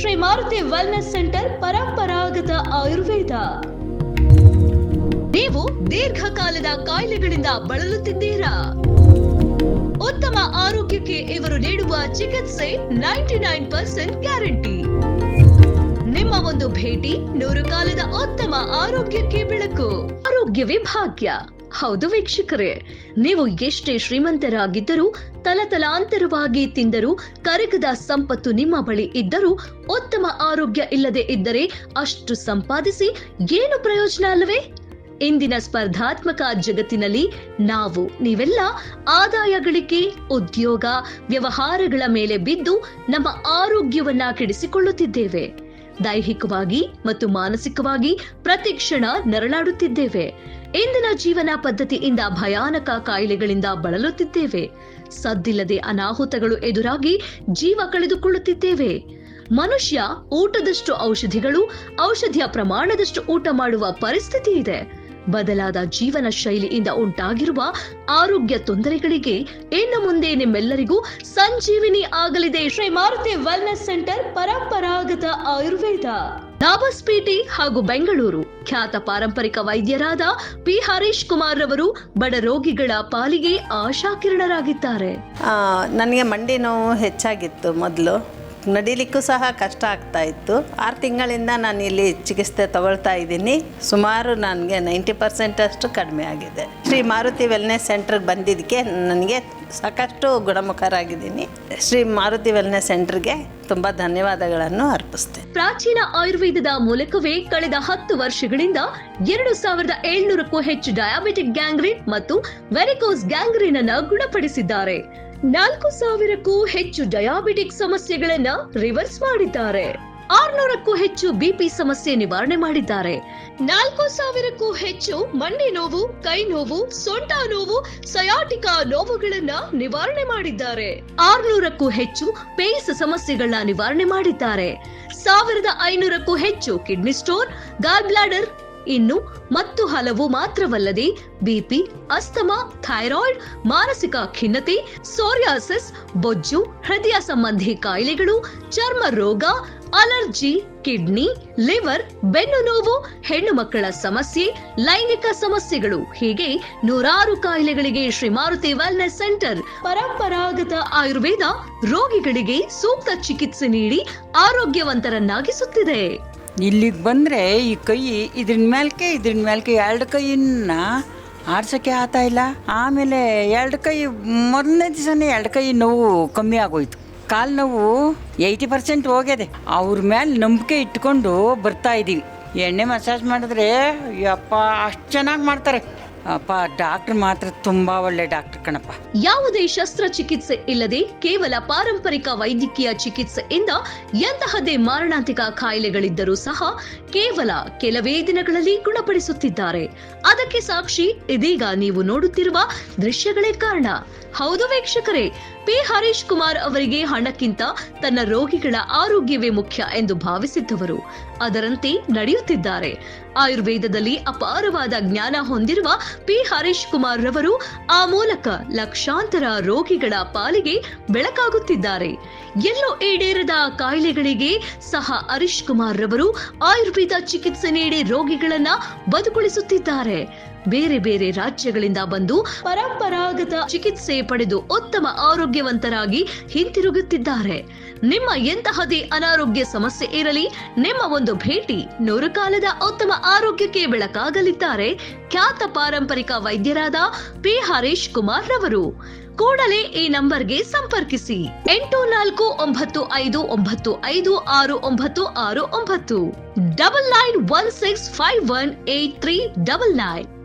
Shri Maruti wellness centre ಪರಂಪರಾಗತ ಆಯುರ್ವೇದ. ನೀವು ದೀರ್ಘಕಾಲದ ಕಾಯಿಲೆಗಳಿಂದ ಬಳಲುತ್ತಿದ್ದೀರಾ? ಉತ್ತಮ ಆರೋಗ್ಯಕ್ಕೆ ಇವರು ನೀಡುವ ಚಿಕಿತ್ಸೆ 99% ಗ್ಯಾರಂಟಿ. ನಿಮ್ಮ ಒಂದು ಭೇಟಿ 100 ಕಾಲದ ಉತ್ತಮ ಆರೋಗ್ಯಕ್ಕೆ ಬೆಳಕು. ಆರೋಗ್ಯವೇ ಭಾಗ್ಯ. ಹೌದು ವೀಕ್ಷಕರೇ, ನೀವು ಎಷ್ಟೇ ಶ್ರೀಮಂತರಾಗಿದ್ದರೂ, ತಲತಲಾಂತರವಾಗಿ ತಿಂದರೂ, ಕರಗದ ಸಂಪತ್ತು ನಿಮ್ಮ ಬಳಿ ಇದ್ದರೂ, ಉತ್ತಮ ಆರೋಗ್ಯ ಇಲ್ಲದೆ ಇದ್ದರೆ ಅಷ್ಟು ಸಂಪಾದಿಸಿ ಏನು ಪ್ರಯೋಜನ ಅಲ್ಲವೇ? ಇಂದಿನ ಸ್ಪರ್ಧಾತ್ಮಕ ಜಗತ್ತಿನಲ್ಲಿ ನೀವೆಲ್ಲ ಆದಾಯ ಗಳಿಕೆ, ಉದ್ಯೋಗ, ವ್ಯವಹಾರಗಳ ಮೇಲೆ ಬಿದ್ದು ನಮ್ಮ ಆರೋಗ್ಯವನ್ನ ಕೆಡಿಸಿಕೊಳ್ಳುತ್ತಿದ್ದೇವೆ. ದೈಹಿಕವಾಗಿ ಮತ್ತು ಮಾನಸಿಕವಾಗಿ ಪ್ರತಿ ಕ್ಷಣ ನರಳಾಡುತ್ತಿದ್ದೇವೆ. ಇಂದಿನ ಜೀವನ ಪದ್ಧತಿಯಿಂದ ಭಯಾನಕ ಕಾಯಿಲೆಗಳಿಂದ ಬಳಲುತ್ತಿದ್ದೇವೆ. ಸದ್ದಿಲ್ಲದೆ ಅನಾಹುತಗಳು ಎದುರಾಗಿ ಜೀವ ಕಳೆದುಕೊಳ್ಳುತ್ತಿದ್ದೇವೆ. ಮನುಷ್ಯ ಊಟದಷ್ಟು ಔಷಧಿಗಳು, ಔಷಧಿಯ ಪ್ರಮಾಣದಷ್ಟು ಊಟ ಮಾಡುವ ಪರಿಸ್ಥಿತಿ ಇದೆ. ಬದಲಾದ ಜೀವನ ಶೈಲಿಯಿಂದ ಉಂಟಾಗಿರುವ ಆರೋಗ್ಯ ತೊಂದರೆಗಳಿಗೆ ಇನ್ನು ಮುಂದೆ ನಿಮ್ಮೆಲ್ಲರಿಗೂ ಸಂಜೀವಿನಿ ಆಗಲಿದೆ ಶ್ರೀ ಮಾರುತಿ ವೆಲ್ನೆಸ್ ಸೆಂಟರ್ ಪರಂಪರಾಗತ ಆಯುರ್ವೇದ, ದಾಬಸ್ಪೇಟೆ ಹಾಗೂ ಬೆಂಗಳೂರು. ಖ್ಯಾತ ಪಾರಂಪರಿಕ ವೈದ್ಯರಾದ ಪಿ ಹರೀಶ್ ಕುಮಾರ್ ರವರು ಬಡ ರೋಗಿಗಳ ಪಾಲಿಗೆ ಆಶಾಕಿರಣರಾಗಿದ್ದಾರೆ. ನನಗೆ ಮಂಡಿ ನೋವು ಹೆಚ್ಚಾಗಿತ್ತು. ಮೊದಲು ನಡಿಲಿಕ್ಕೂ ಸಹ ಕಷ್ಟ ಆಗ್ತಾ ಇತ್ತು. 6 ತಿಂಗಳಿಂದ ನಾನು ಇಲ್ಲಿ ಚಿಕಿತ್ಸೆ ತಗೊಳ್ತಾ ಇದ್ದೀನಿ. ಸುಮಾರು ನನಗೆ 90% ಅಷ್ಟು ಕಡಿಮೆ ಆಗಿದೆ. ಶ್ರೀ ಮಾರುತಿ ವೆಲ್ನೆಸ್ ಸೆಂಟರ್ಗೆ ಬಂದಿದ್ದಕ್ಕೆ ನನಗೆ ಸಾಕಷ್ಟು ಗುಣಮುಖರಾಗಿದ್ದೀನಿ. ಶ್ರೀ ಮಾರುತಿ ವೆಲ್ನೆಸ್ ಸೆಂಟರ್ಗೆ ತುಂಬ ಧನ್ಯವಾದಗಳನ್ನು ಅರ್ಪಿಸ್ತೇನೆ. ಪ್ರಾಚೀನ ಆಯುರ್ವೇದದ ಮೂಲಕವೇ ಕಳೆದ 10 ವರ್ಷಗಳಿಂದ 2700ಕ್ಕೂ ಹೆಚ್ಚು ಡಯಾಬಿಟಿಕ್ ಗ್ಯಾಂಗ್ರೀನ್ ಮತ್ತು ವೆರಿಕೋಸ್ ಗ್ಯಾಂಗ್ರೀನ್ ಅನ್ನು ಗುಣಪಡಿಸಿದ್ದಾರೆ. 4000ಕ್ಕೂ ಹೆಚ್ಚು ಡಯಾಬಿಟಿಕ್ ಸಮಸ್ಯೆಗಳನ್ನ ರಿವರ್ಸ್ ಮಾಡಿದ್ದಾರೆ. 600ಕ್ಕೂ ಹೆಚ್ಚು ಬಿಪಿ ಸಮಸ್ಯೆ ನಿವಾರಣೆ ಮಾಡಿದ್ದಾರೆ. 4000ಕ್ಕೂ ಹೆಚ್ಚು ಮಂಡಿ ನೋವು, ಕೈ ನೋವು, ಸೊಂಟ ನೋವು, ಸಯಾಟಿಕಾ ನೋವುಗಳನ್ನ ನಿವಾರಣೆ ಮಾಡಿದ್ದಾರೆ. 600ಕ್ಕೂ ಹೆಚ್ಚು ಪೇಸ್ ಸಮಸ್ಯೆಗಳನ್ನ ನಿವಾರಣೆ ಮಾಡಿದ್ದಾರೆ. 1500ಕ್ಕೂ ಹೆಚ್ಚು ಕಿಡ್ನಿ ಸ್ಟೋನ್, ಗಾಲ್ ಬ್ಲಾಡರ್, ಇನ್ನು ಮತ್ತು ಹಲವು ಮಾತ್ರವಲ್ಲದೆ ಬಿಪಿ, ಅಸ್ತಮಾ, ಥೈರಾಯ್ಡ್, ಮಾನಸಿಕ ಖಿನ್ನತೆ, ಸೋರಿಯಾಸಿಸ್, ಬೊಜ್ಜು, ಹೃದಯ ಸಂಬಂಧಿ ಕಾಯಿಲೆಗಳು, ಚರ್ಮ ರೋಗ, ಅಲರ್ಜಿ, ಕಿಡ್ನಿ, ಲಿವರ್, ಬೆನ್ನು ನೋವು, ಹೆಣ್ಣು ಮಕ್ಕಳ ಸಮಸ್ಯೆ, ಲೈಂಗಿಕ ಸಮಸ್ಯೆಗಳು, ಹೀಗೆ 100 ಕಾಯಿಲೆಗಳಿಗೆ ಶ್ರೀ ಮಾರುತಿ ವೆಲ್ನೆಸ್ ಸೆಂಟರ್ ಪರಂಪರಾಗತ ಆಯುರ್ವೇದ ರೋಗಿಗಳಿಗೆ ಸೂಕ್ತ ಚಿಕಿತ್ಸೆ ನೀಡಿ ಆರೋಗ್ಯವಂತರನ್ನಾಗಿಸುತ್ತಿದೆ. ಇಲ್ಲಿಗೆ ಬಂದರೆ ಈ ಕೈ ಇದ್ರ ಮೇಲ್ಕೆ 2 ಕೈಯನ್ನ ಆಡ್ಸೋಕ್ಕೆ ಆಗ್ತಾ ಇಲ್ಲ. ಆಮೇಲೆ 2 ಕೈ ಮೊದಲನೇ ದಿವಸನೇ 2 ಕೈ ನೋವು ಕಮ್ಮಿ ಆಗೋಯ್ತು. ಕಾಲು ನೋವು 80% ಹೋಗಿದೆ. ಅವ್ರ ಮೇಲೆ ನಂಬಿಕೆ ಇಟ್ಕೊಂಡು ಬರ್ತಾ ಇದ್ದೀವಿ. ಎಣ್ಣೆ ಮಸಾಜ್ ಮಾಡಿದ್ರೆ ಯಪ್ಪ ಅಷ್ಟು ಚೆನ್ನಾಗಿ ಮಾಡ್ತಾರೆ. ಅಪ್ಪ ಡಾಕ್ಟರ್ ಮಾತ್ರ ತುಂಬಾ ಒಳ್ಳೆ ಡಾಕ್ಟರ್ ಕಣಪ್ಪ. ಯಾವುದೇ ಶಸ್ತ್ರಚಿಕಿತ್ಸೆ ಇಲ್ಲದೆ ಕೇವಲ ಪಾರಂಪರಿಕ ವೈದ್ಯಕೀಯ ಚಿಕಿತ್ಸೆಯಿಂದ ಎಂತಹದೇ ಮಾರಣಾಂತಿಕ ಕಾಯಿಲೆಗಳಿದ್ದರೂ ಸಹ ಕೇವಲ ಕೆಲವೇ ದಿನಗಳಲ್ಲಿ ಗುಣಪಡಿಸುತ್ತಿದ್ದಾರೆ. ಅದಕ್ಕೆ ಸಾಕ್ಷಿ ಇದೀಗ ನೀವು ನೋಡುತ್ತಿರುವ ದೃಶ್ಯಗಳೇ ಕಾರಣ. ಹೌದು ವೀಕ್ಷಕರೇ, ಪಿ ಹರೀಶ್ ಕುಮಾರ್ ಅವರಿಗೆ ಹಣಕ್ಕಿಂತ ತನ್ನ ರೋಗಿಗಳ ಆರೋಗ್ಯವೇ ಮುಖ್ಯ ಎಂದು ಭಾವಿಸಿದ್ದವರು ಅದರಂತೆ ನಡೆಯುತ್ತಿದ್ದಾರೆ. ಆಯುರ್ವೇದದಲ್ಲಿ ಅಪಾರವಾದ ಜ್ಞಾನ ಹೊಂದಿರುವ ಪಿ ಹರೀಶ್ ಕುಮಾರ್ ರವರು ಆ ಮೂಲಕ ಲಕ್ಷಾಂತರ ರೋಗಿಗಳ ಪಾಲಿಗೆ ಬೆಳಕಾಗುತ್ತಿದ್ದಾರೆ. ಎಲ್ಲೋ ಈಡೇರದ ಕಾಯಿಲೆಗಳಿಗೆ ಸಹ ಹರೀಶ್ ಕುಮಾರ್ ರವರು ಆಯುರ್ವೇದ ಚಿಕಿತ್ಸೆ ನೀಡಿ ರೋಗಿಗಳನ್ನ ಬದುಕುಳಿಸುತ್ತಿದ್ದಾರೆ. ಬೇರೆ ಬೇರೆ ರಾಜ್ಯಗಳಿಂದ ಬಂದು ಪರಂಪರಾಗತ ಚಿಕಿತ್ಸೆ ಪಡೆದು ಉತ್ತಮ ಆರೋಗ್ಯವಂತರಾಗಿ ಹಿಂತಿರುಗುತ್ತಿದ್ದಾರೆ. ನಿಮ್ಮ ಎಂತಹದೇ ಅನಾರೋಗ್ಯ ಸಮಸ್ಯೆ ಇರಲಿ, ನಿಮ್ಮ ಒಂದು ಭೇಟಿ 100 ಕಾಲದ ಉತ್ತಮ ಆರೋಗ್ಯಕ್ಕೆ ಬೆಳಕಾಗಲಿದ್ದಾರೆ ಖ್ಯಾತ ಪಾರಂಪರಿಕ ವೈದ್ಯರಾದ ಪಿ ಹರೀಶ್ ಕುಮಾರ್ ರವರು. ಕೂಡಲೇ ಈ ನಂಬರ್ಗೆ ಸಂಪರ್ಕಿಸಿ 8495956969 9916518399.